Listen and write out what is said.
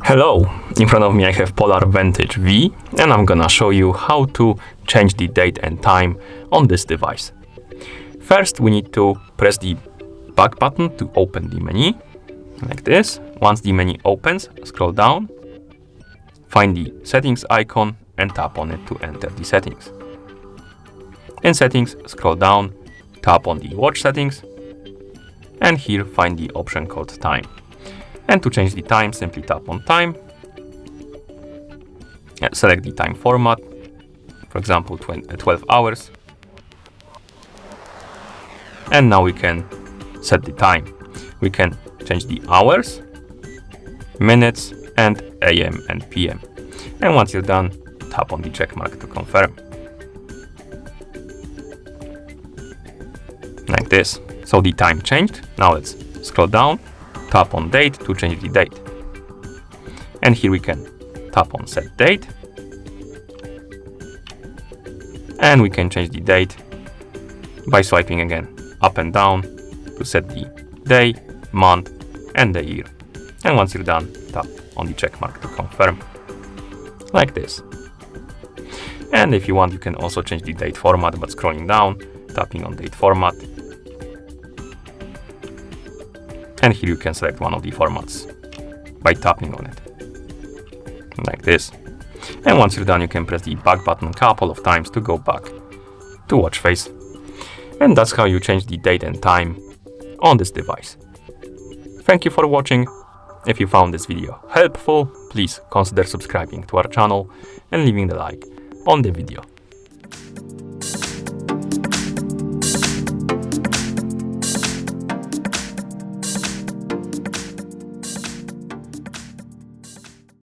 Hello, in front of me I have POLAR Vantage V, and I'm gonna show you how to change the date and time on this device. First, we need to press the back button to open the menu, like this. Once the menu opens, scroll down, find the settings icon and tap on it to enter the settings. In settings, scroll down, tap on the watch settings, and here find the option called time. And to change the time, simply tap on time, select the time format, for example 12 hours, and now we can set the time. We can change the hours, minutes, and AM and PM. And once you're done, tap on the check mark to confirm. Like this. So the time changed. Now let's scroll down, tap on date to change the date. And here we can tap on set date. And we can change the date by swiping again up and down to set the day, month, and the year. And once you're done, tap on the check mark to confirm. Like this. And if you want, you can also change the date format, but scrolling down, tapping on date format. And here you can select one of the formats by tapping on it, like this. And once you're done, you can press the back button a couple of times to go back to watch face. And that's how you change the date and time on this device. Thank you for watching. If you found this video helpful, please consider subscribing to our channel and leaving the like on the video.